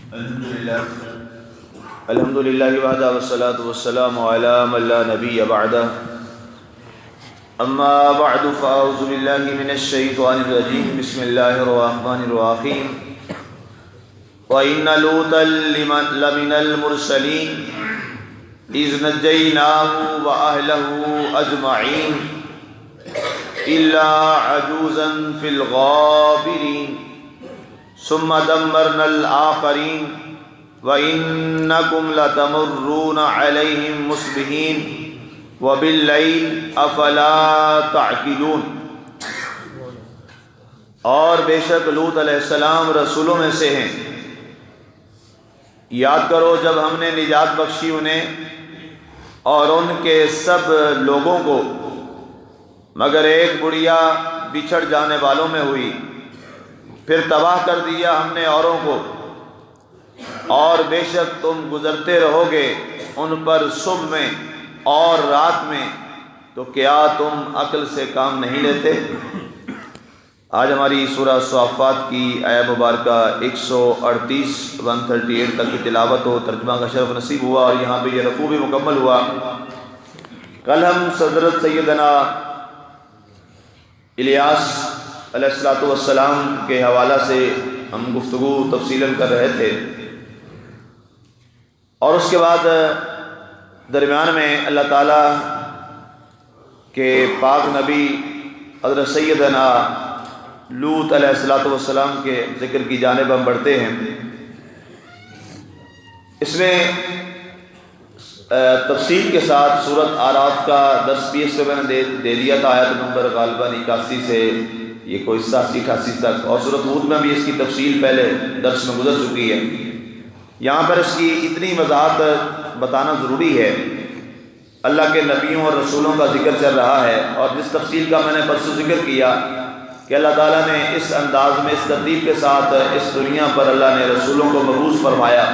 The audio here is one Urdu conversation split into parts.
الحمدللہ وحدہ والصلاة والسلام علی من لا نبی بعدہ اما بعد فاعوذ باللہ من الشیطان الرجیم بسم اللہ الرحمن الرحیم وَإِنَّ لُوطًا لَمِنَ الْمُرْسَلِينَ إِذْ نَجَّيْنَاهُ وَأَهْلَهُ أَجْمَعِينَ إِلَّا عَجُوزًا فِي الْغَابِرِينَ ثُمَّ دَمَّرْنَا الْآخَرِينَ وَإِنَّكُمْ لَتَمُرُّونَ عَلَيْهِمْ مُصْبِحِينَ وَبِاللَّيْلِ أَفَلَا تَعْقِلُونَ۔ اور بے شک لوط علیہ السلام رسولوں میں سے ہیں، یاد کرو جب ہم نے نجات بخشی انہیں اور ان کے سب لوگوں کو، مگر ایک بڑھیا بچھڑ جانے والوں میں ہوئی، پھر تباہ کر دیا ہم نے اوروں کو، اور بے شک تم گزرتے رہو گے ان پر صبح میں اور رات میں، تو کیا تم عقل سے کام نہیں لیتے؟ آج ہماری سورہ صافات کی آیہ مبارکہ 138 تک کی تلاوت و ترجمہ کا شرف نصیب ہوا، اور یہاں پہ یہ رکوع بھی مکمل ہوا۔ کل ہم حضرت سیدنا الیاس علیہ السلام کے حوالہ سے ہم گفتگو تفصیلاً کر رہے تھے، اور اس کے بعد درمیان میں اللہ تعالیٰ کے پاک نبی حضرت سیدنا لوط علیہ السلام کے ذکر کی جانب ہم بڑھتے ہیں۔ اس میں تفصیل کے ساتھ سورۃ اعراف کا درس بھی اس پہ میں نے دے دیا تھا، آیت نمبر غالباً 81 سے یہ کوئی 87-88 تک، اور سورۃ ہود میں بھی اس کی تفصیل پہلے درس میں گزر چکی ہے۔ یہاں پر اس کی اتنی وضاحت بتانا ضروری ہے، اللہ کے نبیوں اور رسولوں کا ذکر چل رہا ہے، اور جس تفصیل کا میں نے پرسوں ذکر کیا کہ اللہ تعالیٰ نے اس انداز میں اس ترتیب کے ساتھ اس دنیا پر اللہ نے رسولوں کو مبعوث فرمایا،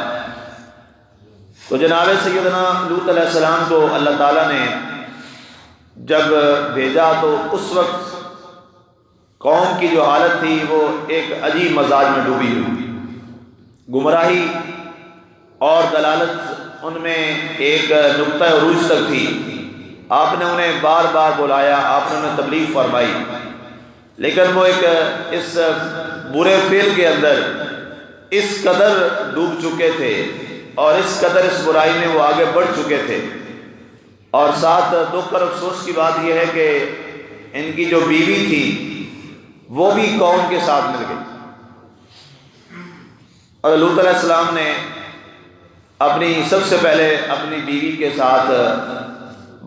تو جناب سیدنا لوط علیہ السلام کو اللہ تعالیٰ نے جب بھیجا تو اس وقت قوم کی جو حالت تھی وہ ایک عجیب مزاج میں ڈوبی ہوئی، گمراہی اور دلالت ان میں ایک نقطہ عروج تک تھی۔ آپ نے انہیں بار بار بلایا، آپ نے انہیں تبلیغ فرمائی، لیکن وہ ایک اس برے فعل کے اندر اس قدر ڈوب چکے تھے اور اس قدر اس برائی میں وہ آگے بڑھ چکے تھے، اور ساتھ دکھ اور افسوس کی بات یہ ہے کہ ان کی جو بیوی تھی وہ بھی قوم کے ساتھ مل گئی، اور لوط علیہ السلام نے سب سے پہلے اپنی بیوی کے ساتھ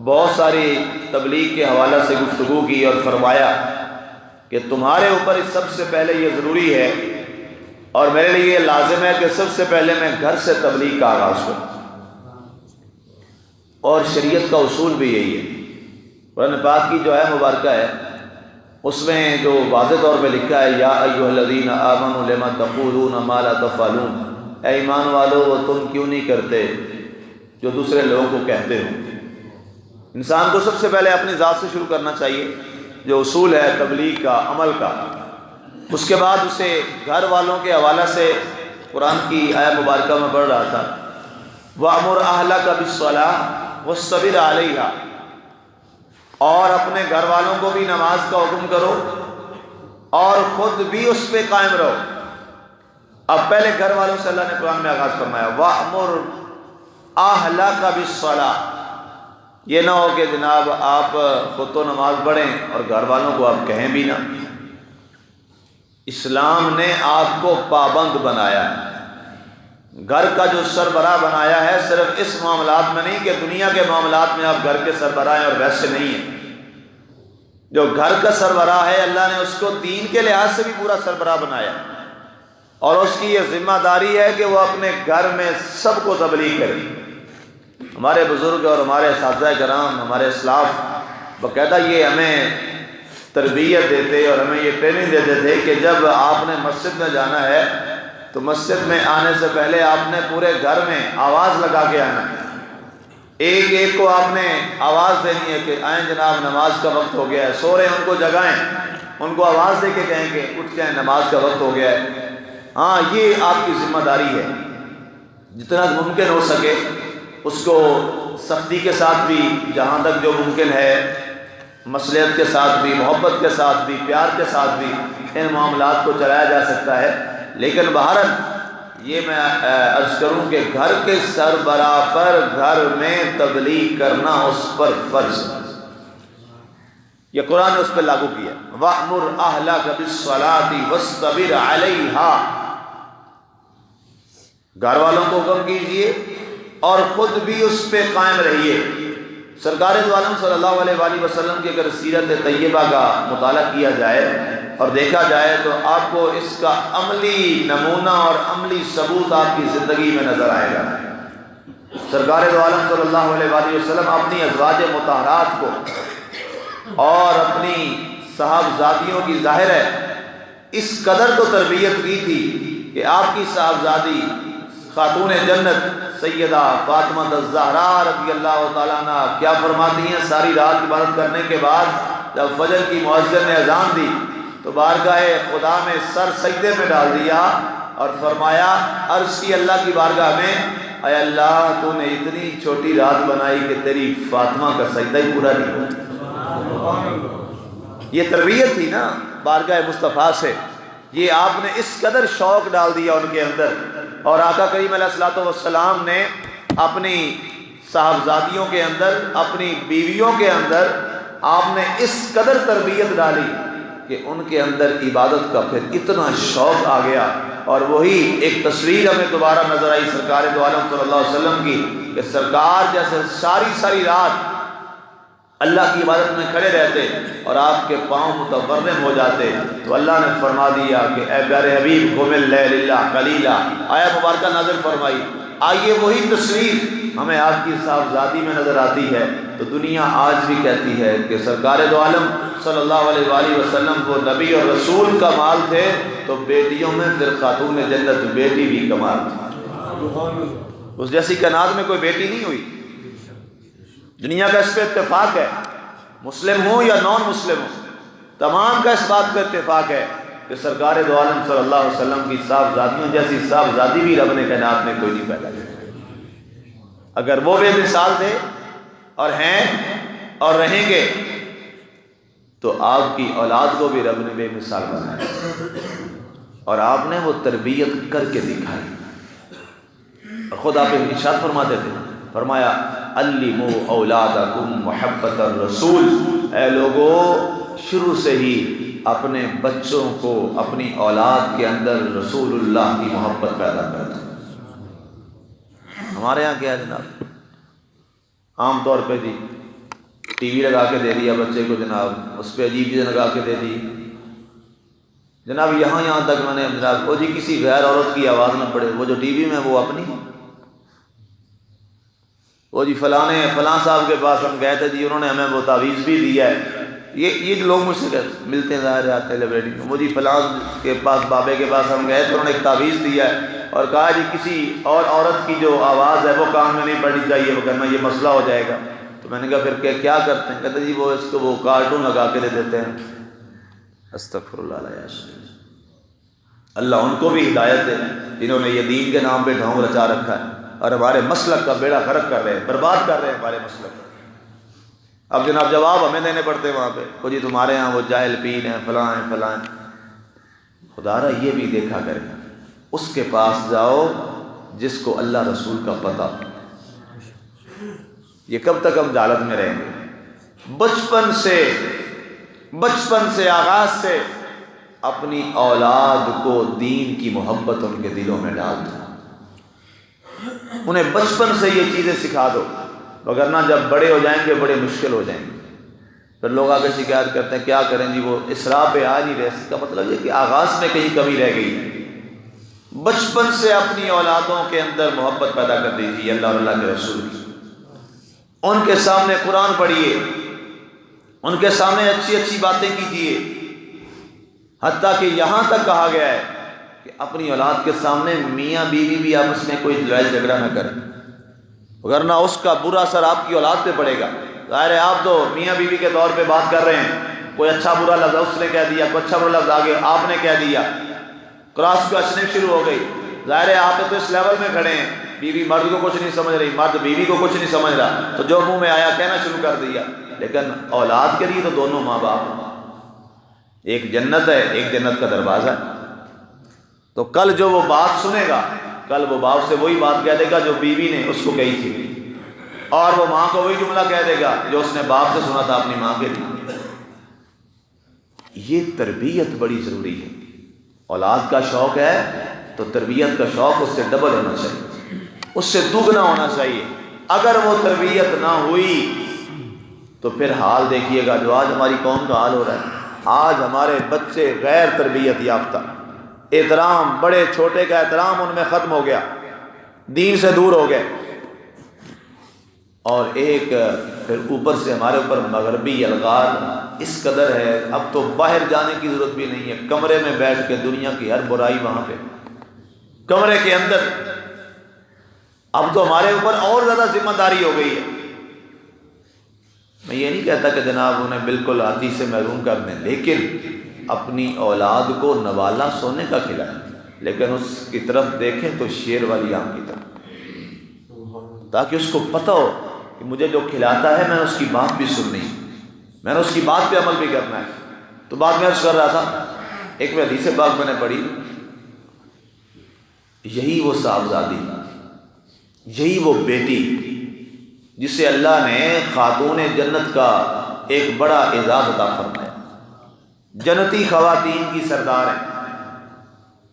بہت ساری تبلیغ کے حوالہ سے گفتگو کی اور فرمایا کہ تمہارے اوپر سب سے پہلے یہ ضروری ہے اور میرے لیے یہ لازم ہے کہ سب سے پہلے میں گھر سے تبلیغ کا آغاز کروں، اور شریعت کا اصول بھی یہی ہے۔ قرآن پاک کی جو ہے مبارکہ ہے اس میں جو واضح طور پہ لکھا ہے یا ایھا الذین آمنوا لم تقولون ما لا تفعلون، اے ایمان والو وہ تم کیوں نہیں کرتے جو دوسرے لوگوں کو کہتے ہو۔ انسان کو سب سے پہلے اپنی ذات سے شروع کرنا چاہیے، جو اصول ہے تبلیغ کا، عمل کا، اس کے بعد اسے گھر والوں کے حوالہ سے قرآن کی آیہ مبارکہ میں پڑھ رہا تھا وَأْمُرْ أَهْلَكَ بِالصَّلَاةِ وَاصْطَبِرْ عَلَيْهَا، اور اپنے گھر والوں کو بھی نماز کا حکم کرو اور خود بھی اس پہ قائم رہو۔ اب پہلے گھر والوں سے اللہ نے قرآن میں آغاز فرمایا وَأْمُرْ أَهْلَكَ بِالصَّلَاةِ، یہ نہ ہو کہ جناب آپ خود تو نماز پڑھیں اور گھر والوں کو آپ کہیں بھی نہ۔ اسلام نے آپ کو پابند بنایا ہے، گھر کا جو سربراہ بنایا ہے، صرف اس معاملات میں نہیں کہ دنیا کے معاملات میں آپ گھر کے سربراہ ہیں اور ویسے نہیں ہیں۔ جو گھر کا سربراہ ہے اللہ نے اس کو دین کے لحاظ سے بھی پورا سربراہ بنایا، اور اس کی یہ ذمہ داری ہے کہ وہ اپنے گھر میں سب کو تبلیغ کرے۔ ہمارے بزرگ اور ہمارے اساتذہ کرام، ہمارے اسلاف باقاعدہ یہ ہمیں تربیت دیتے اور ہمیں یہ ٹریننگ دیتے تھے کہ جب آپ نے مسجد میں جانا ہے تو مسجد میں آنے سے پہلے آپ نے پورے گھر میں آواز لگا کے آنا ہے، ایک ایک کو آپ نے آواز دینی ہے کہ آئیں جناب نماز کا وقت ہو گیا ہے، سو رہے ہیں ان کو جگائیں، ان کو آواز دے کے کہیں کہ اٹھ جائیں نماز کا وقت ہو گیا ہے۔ ہاں یہ آپ کی ذمہ داری ہے جتنا ممکن ہو سکے اس کو سختی کے ساتھ بھی، جہاں تک جو ممکن ہے مصلحت کے ساتھ بھی، محبت کے ساتھ بھی، پیار کے ساتھ بھی ان معاملات کو چلایا جا سکتا ہے۔ لیکن بہرحال یہ میں عرض کروں کہ گھر کے سربراہ پر گھر میں تبلیغ کرنا اس پر فرض ہے، یہ قرآن نے اس پہ لاگو کیا۔ وَأْمُرْ أَهْلَكَ بِالصَّلَاةِ وَاصْطَبِرْ عَلَيْهَا، گھر والوں کو حکم کیجئے اور خود بھی اس پہ قائم رہیے۔ سرکار دو عالم صلی اللہ علیہ وآلہ وسلم کی اگر سیرت طیبہ کا مطالعہ کیا جائے اور دیکھا جائے تو آپ کو اس کا عملی نمونہ اور عملی ثبوت آپ کی زندگی میں نظر آئے گا۔ سرکار دو عالم صلی اللہ علیہ وآلہ وسلم اپنی ازواج مطہرات کو اور اپنی صاحبزادیوں کی ظاہر ہے اس قدر تو تربیت کی تھی کہ آپ کی صاحبزادی خاتون جنت سیدہ فاطمہ الزہرا رضی اللہ تعالیٰ عنہ کیا فرماتی ہیں؟ ساری رات عبادت کرنے کے بعد جب فجر کی مؤذن نے اذان دی تو بارگاہ خدا میں سر سجدے میں ڈال دیا اور فرمایا، عرض کی اللہ کی بارگاہ میں، اے اللہ تو نے اتنی چھوٹی رات بنائی کہ تیری فاطمہ کا سجدہ ہی پورا نہیں ہوا۔ یہ تربیت تھی نا بارگاہ مصطفیٰ سے، یہ آپ نے اس قدر شوق ڈال دیا ان کے اندر۔ اور آقا کریم علیہ الصلوۃ والسلام نے اپنی صاحبزادیوں کے اندر، اپنی بیویوں کے اندر آپ نے اس قدر تربیت ڈالی کہ ان کے اندر عبادت کا پھر اتنا شوق آ گیا۔ اور وہی ایک تصویر ہمیں دوبارہ نظر آئی سرکار دو عالم صلی اللہ علیہ وسلم کی کہ سرکار جیسے ساری رات اللہ کی عبادت میں کھڑے رہتے اور آپ کے پاؤں متورم ہو جاتے تو اللہ نے فرما دیا کہ اے پیارے حبیب قم اللیل الا قلیلا، آیا مبارکہ نازل فرمائی۔ آئیے وہی تصویر ہمیں آپ کی صاحبزادی میں نظر آتی ہے تو دنیا آج بھی کہتی ہے کہ سرکار دو عالم صلی اللہ علیہ وآلہ وسلم کو نبی اور رسول کمال تھے تو بیٹیوں میں پھر خاتون جنت بیٹی بھی کمال تھی۔ اس جیسی کائنات میں کوئی بیٹی نہیں ہوئی۔ دنیا کا اس پہ اتفاق ہے، مسلم ہوں یا نان مسلم ہوں، تمام کا اس بات پہ اتفاق ہے کہ سرکار دو عالم صلی اللہ علیہ وسلم کی صاحبزادیوں جیسی صاحبزادی بھی رب نے کائنات میں کوئی نہیں پیدا کی۔ اگر وہ بے مثال تھے اور ہیں اور رہیں گے تو آپ کی اولاد کو بھی رب نے بے مثال بنایا اور آپ نے وہ تربیت کر کے دکھائی۔ اور خود آپ ارشاد فرماتے تھے، فرمایا علموا اولادکم محبت الرسول، اے لوگو شروع سے ہی اپنے بچوں کو اپنی اولاد کے اندر رسول اللہ کی محبت پیدا کر دو۔ ہمارے یہاں کیا ہے جناب، عام طور پہ جی ٹی وی لگا کے دے دیا بچے کو جناب، اس پہ عجیب چیزیں لگا کے دے دی جناب، یہاں تک میں نے جناب وہ جی کسی غیر عورت کی آواز نہ پڑے، وہ جو ٹی وی میں وہ اپنی، وہ جی فلاں صاحب کے پاس ہم گئے تھے جی، انہوں نے ہمیں وہ تعویذ بھی دیا ہے۔ یہ جو لوگ مجھ سے ملتے ہیں ظاہر آتے ہیں لائبریری میں، وہ جی فلاں کے پاس بابے کے پاس ہم گئے تھے، انہوں نے ایک تعویذ دیا ہے اور کہا جی کسی اور عورت کی جو آواز ہے وہ کان میں نہیں پڑنی چاہیے، وہ کہنا یہ مسئلہ ہو جائے گا۔ تو میں نے کہا پھر کیا کرتے ہیں؟ کہتے جی وہ اس کو وہ کارٹون لگا کے دے دیتے ہیں۔ استغفر اللہ العظیم، اللہ ان کو بھی ہدایت ہے جنہوں نے یہ دین کے نام پہ ڈھونگ رچا رکھا ہے اور ہمارے مسلک کا بیڑا غرق کر رہے ہیں، برباد کر رہے ہیں ہمارے مسلک کو۔ اب جناب جواب ہمیں دینے پڑتے ہیں وہاں پہ، وہ جی تمہارے ہاں وہ جاہل پیر ہیں، فلاں ہیں۔ خدا را یہ بھی دیکھا کرے، اس کے پاس جاؤ جس کو اللہ رسول کا پتہ۔ یہ کب تک ہم جہالت میں رہیں گے؟ بچپن سے آغاز سے اپنی اولاد کو دین کی محبت ان کے دلوں میں ڈال دو، انہیں بچپن سے یہ چیزیں سکھا دو، وگرنہ جب بڑے ہو جائیں گے بڑے مشکل ہو جائیں گے۔ پھر لوگ آگے شکایت کرتے ہیں کیا کریں جی وہ اسراء پہ آ نہیں رہے۔ اس کا مطلب یہ کہ آغاز میں کہیں کمی رہ گئی۔ بچپن سے اپنی اولادوں کے اندر محبت پیدا کر دیجیے اللہ اور اللہ کے رسول کی، ان کے سامنے قرآن پڑھیے، ان کے سامنے اچھی اچھی باتیں کیجیے، حتیٰ کہ یہاں تک کہا گیا ہے کہ اپنی اولاد کے سامنے میاں بیوی بھی آپس میں کوئی لڑائی جھگڑا نہ کریں، ورنہ اس کا برا اثر آپ کی اولاد پہ پڑے گا۔ ظاہر ہے آپ تو میاں بیوی کے طور پہ بات کر رہے ہیں، کوئی اچھا برا لفظ اس نے کہہ دیا، کوئی اچھا برا لفظ آگے آپ نے کہہ دیا، کراس کوشچننگ شروع ہو گئی۔ ظاہر ہے آپ تو اس لیول میں کھڑے ہیں بیوی مرد کو کچھ نہیں سمجھ رہی، مرد بیوی کو کچھ نہیں سمجھ رہا، تو جو منہ میں آیا کہنا شروع کر دیا۔ لیکن اولاد کے لیے تو دونوں ماں باپ ہیں، ایک جنت ہے، ایک جنت کا دروازہ ہے۔ تو کل جو وہ بات سنے گا، کل وہ باپ سے وہی بات کہہ دے گا جو بیوی نے اس کو کہی تھی، اور وہ ماں کو وہی جملہ کہہ دے گا جو اس نے باپ سے سنا تھا اپنی ماں کے لیے۔ یہ تربیت بڑی ضروری ہے۔ اولاد کا شوق ہے تو تربیت کا شوق اس سے ڈبل ہونا چاہیے، اس سے دگنا ہونا چاہیے۔ اگر وہ تربیت نہ ہوئی تو پھر حال دیکھیے گا جو آج ہماری قوم کا حال ہو رہا ہے۔ آج ہمارے بچے غیر تربیت یافتہ، احترام بڑے چھوٹے کا احترام ان میں ختم ہو گیا، دین سے دور ہو گئے، اور ایک پھر اوپر سے ہمارے اوپر مغربی الغار اس قدر ہے، اب تو باہر جانے کی ضرورت بھی نہیں ہے، کمرے میں بیٹھ کے دنیا کی ہر برائی وہاں پہ کمرے کے اندر۔ اب تو ہمارے اوپر اور زیادہ ذمہ داری ہو گئی ہے۔ میں یہ نہیں کہتا کہ جناب انہیں بالکل آتی سے محروم کر دیں، لیکن اپنی اولاد کو نوالا سونے کا کھلائیں، لیکن اس کی طرف دیکھیں تو شیر والی آنکھ کی طرف، تاکہ اس کو پتہ ہو کہ مجھے جو کھلاتا ہے میں نے اس کی بات بھی سننی، میں نے اس کی بات پہ عمل بھی کرنا ہے۔ تو بات میں عرض کر رہا تھا، ایک میں حدیث پاک میں نے پڑھی، یہی وہ صاحبزادی، یہی وہ بیٹی جسے اللہ نے خاتون جنت کا ایک بڑا اعزاز عطا فرمایا، جنتی خواتین کی سردار ہیں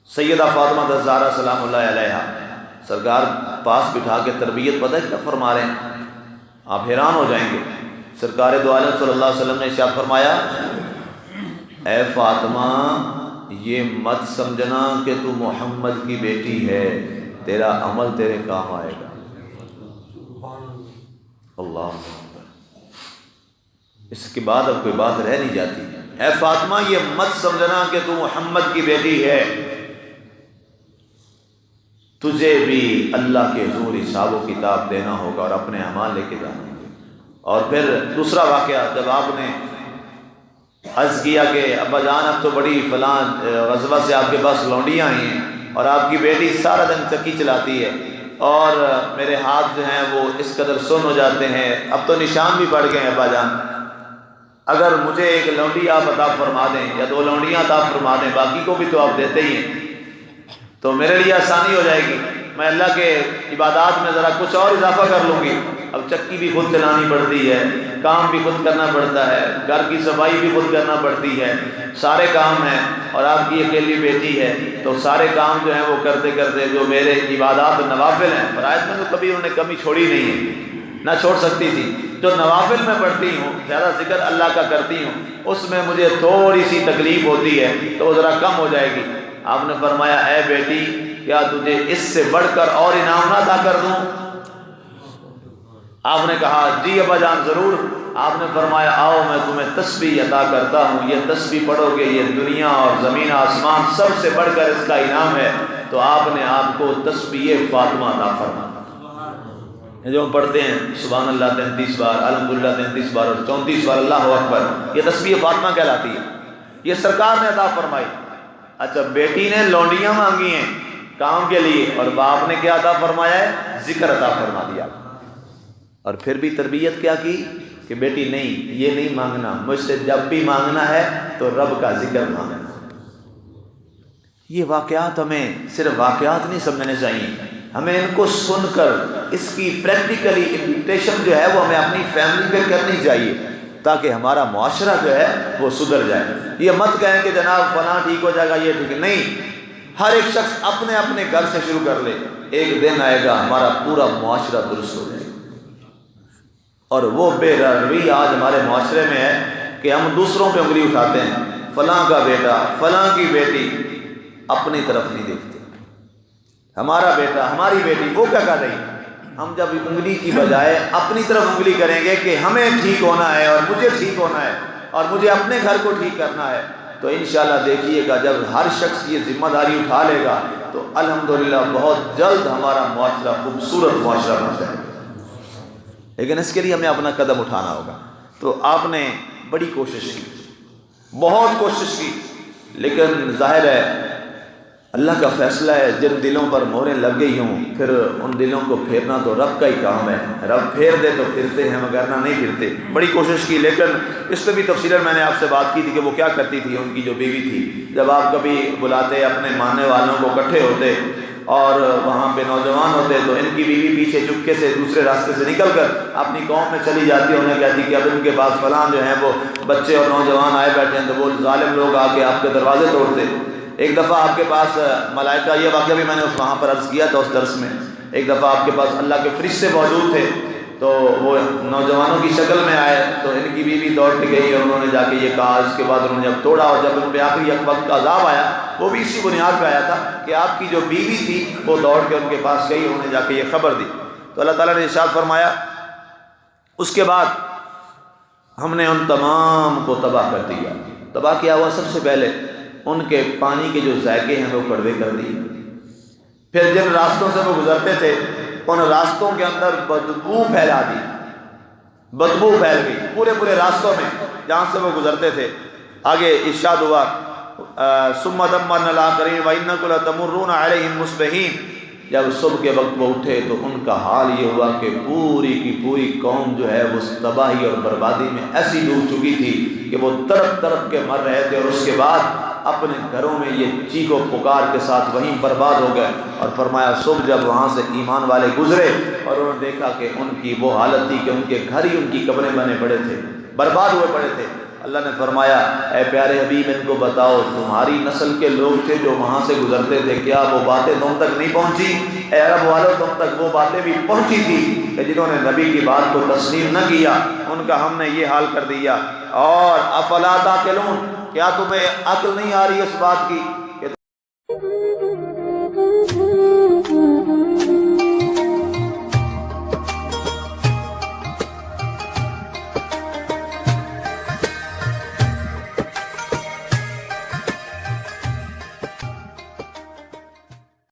سیدہ فاطمہ الزہرا سلام اللہ علیہا۔ سرکار پاس بٹھا کے تربیت پتہ ہے کیا فرما رہے ہیں، آپ حیران ہو جائیں گے۔ سرکار دو عالم صلی اللہ علیہ وسلم نے ارشاد فرمایا، اے فاطمہ یہ مت سمجھنا کہ تو محمد کی بیٹی ہے، تیرا عمل تیرے کام آئے گا۔ اللہ، اس کے بعد اب کوئی بات رہ نہیں جاتی۔ اے فاطمہ یہ مت سمجھنا کہ تو محمد کی بیٹی ہے، تجھے بھی اللہ کے حضور حساب و کتاب دینا ہوگا اور اپنے اعمال لے کے جانا ہوگا۔ اور پھر دوسرا واقعہ، جب آپ نے عرض کیا کہ ابا جان اب تو بڑی فلاں غزوہ سے آپ کے پاس لونڈیاں آئی ہیں اور آپ کی بیٹی سارا دن چکی چلاتی ہے اور میرے ہاتھ جو ہیں وہ اس قدر سن ہو جاتے ہیں، اب تو نشان بھی پڑ گئے ہیں ابا جان، اگر مجھے ایک لونڈی آپ عطا فرما دیں یا 2 لونڈیاں عطا فرما دیں، باقی کو بھی تو آپ دیتے ہی ہیں، تو میرے لیے آسانی ہو جائے گی، میں اللہ کے عبادات میں ذرا کچھ اور اضافہ کر لوں گی۔ اب چکی بھی خود چلانی پڑتی ہے، کام بھی خود کرنا پڑتا ہے، گھر کی صفائی بھی خود کرنا پڑتی ہے، سارے کام ہیں، اور آپ کی اکیلی بیٹی ہے، تو سارے کام جو ہیں وہ کرتے کرتے جو میرے عبادات نوافل ہیں، فرائض میں تو کبھی انہوں نے کمی چھوڑی نہیں ہے، نہ چھوڑ سکتی تھی، جو نوافل میں پڑھتی ہوں، زیادہ ذکر اللہ کا کرتی ہوں، اس میں مجھے تھوڑی سی تکلیف ہوتی ہے تو وہ ذرا کم ہو جائے گی۔ آپ نے فرمایا، اے بیٹی کیا تجھے اس سے بڑھ کر اور انعام نہ عطا کر دوں؟ آپ نے کہا جی ابا جان ضرور۔ آپ نے فرمایا، آؤ میں تمہیں تسبیح عطا کرتا ہوں، یہ تسبیح پڑھو گے، یہ دنیا اور زمین آسمان سب سے بڑھ کر اس کا انعام ہے۔ تو آپ نے آپ کو تسبیح فاطمہ عطا فرمایا، جو ہم پڑھتے ہیں سبحان اللہ 33 بار، الحمدللہ 33 بار اور 34 بار اللہ اکبر، یہ تسبیح فاطمہ کہلاتی ہے، یہ سرکار نے عطا فرمائی۔ اچھا، بیٹی نے لونڈیاں مانگی ہیں کام کے لیے اور باپ نے کیا عطا فرمایا ہے؟ ذکر عطا فرما دیا۔ اور پھر بھی تربیت کیا کی کہ بیٹی نہیں، یہ نہیں مانگنا، مجھ سے جب بھی مانگنا ہے تو رب کا ذکر مانگنا۔ یہ واقعات ہمیں صرف واقعات نہیں سمجھنے چاہیے، ہمیں ان کو سن کر اس کی پریکٹیکلی امپلیمنٹیشن جو ہے وہ ہمیں اپنی فیملی پہ کرنی چاہیے، تاکہ ہمارا معاشرہ جو ہے وہ سدھر جائے۔ یہ مت کہیں کہ جناب فلاں ٹھیک ہو جائے گا، یہ ٹھیک نہیں، ہر ایک شخص اپنے اپنے گھر سے شروع کر لے، ایک دن آئے گا ہمارا پورا معاشرہ درست ہو جائے گا۔ اور وہ بے روی آج ہمارے معاشرے میں ہے کہ ہم دوسروں پہ انگلی اٹھاتے ہیں، فلاں کا بیٹا، فلاں کی بیٹی، اپنی طرف نہیں دیکھتے، ہمارا بیٹا، ہماری بیٹی وہ کیا کر رہی۔ ہم جب انگلی کی بجائے اپنی طرف انگلی کریں گے کہ ہمیں ٹھیک ہونا ہے اور مجھے ٹھیک ہونا ہے اور مجھے اپنے گھر کو ٹھیک کرنا ہے، تو انشاءاللہ دیکھیے گا جب ہر شخص یہ ذمہ داری اٹھا لے گا تو الحمدللہ بہت جلد ہمارا معاشرہ خوبصورت معاشرہ بن جائے گا۔ لیکن اس کے لیے ہمیں اپنا قدم اٹھانا ہوگا۔ تو آپ نے بڑی کوشش کی، بہت کوشش کی، لیکن ظاہر ہے اللہ کا فیصلہ ہے، جن دلوں پر مہریں لگ گئی ہوں پھر ان دلوں کو پھیرنا تو رب کا ہی کام ہے، رب پھیر دے تو پھرتے ہیں وگرنہ نہیں پھرتے۔ بڑی کوشش کی، لیکن اس پہ بھی تفصیلاً میں نے آپ سے بات کی تھی کہ وہ کیا کرتی تھی ان کی جو بیوی تھی۔ جب آپ کبھی بلاتے اپنے ماننے والوں کو اکٹھے ہوتے اور وہاں پہ نوجوان ہوتے تو ان کی بیوی پیچھے چپکے سے دوسرے راستے سے نکل کر اپنی قوم میں چلی جاتی، انہیں کہتی کہ اب ان کے پاس فلاں جو ہیں وہ بچے اور نوجوان آئے بیٹھے ہیں، تو وہ ظالم لوگ آ کے آپ کے دروازے توڑتے۔ ایک دفعہ آپ کے پاس ملائکہ، یہ واقعہ بھی میں نے وہاں پر عرض کیا تھا اس درس میں، ایک دفعہ آپ کے پاس اللہ کے فرشتے موجود تھے تو وہ نوجوانوں کی شکل میں آئے، تو ان کی بیوی دوڑ کے گئی اور انہوں نے جا کے یہ کہا، اس کے بعد انہوں نے جب توڑا اور جب ان پہ آخری ایک وقت کا عذاب آیا وہ بھی اسی بنیاد پہ آیا تھا کہ آپ کی جو بیوی تھی وہ دوڑ کے ان کے پاس گئی، انہوں نے جا کے یہ خبر دی۔ تو اللہ تعالیٰ نے ارشاد فرمایا اس کے بعد ہم نے ان تمام کو تباہ کر دیا۔ تباہ کیا ہوا، سب سے پہلے ان کے پانی کے جو ذائقے ہیں وہ کڑوے کر دیے، پھر جن راستوں سے وہ گزرتے تھے ان راستوں کے اندر بدبو پھیلا دی، بدبو پھیل گئی پورے راستوں میں جہاں سے وہ گزرتے تھے۔ آگے ارشاد ہوا ثم دمرنا الآخرین وإنکم لتمرون علیہم مصبحین، جب صبح کے وقت وہ اٹھے تو ان کا حال یہ ہوا کہ پوری کی پوری قوم جو ہے وہ تباہی اور بربادی میں ایسی ڈوب چکی تھی کہ وہ تڑپ تڑپ کے مر رہے تھے، اور اس کے بعد اپنے گھروں میں یہ چیخ و پکار کے ساتھ وہیں برباد ہو گئے۔ اور فرمایا صبح جب وہاں سے ایمان والے گزرے اور انہوں نے دیکھا کہ ان کی وہ حالت تھی کہ ان کے گھر ہی ان کی قبریں بنے پڑے تھے، برباد ہوئے پڑے تھے۔ اللہ نے فرمایا اے پیارے حبیب ان کو بتاؤ تمہاری نسل کے لوگ تھے جو وہاں سے گزرتے تھے، کیا وہ باتیں تم تک نہیں پہنچی؟ اے عرب والوں تم تک وہ باتیں بھی پہنچی تھی کہ جنہوں نے نبی کی بات کو تسلیم نہ کیا ان کا ہم نے یہ حال کر دیا۔ اور افلا تعقلون، کیا تمہیں عقل نہیں آ رہی اس بات کی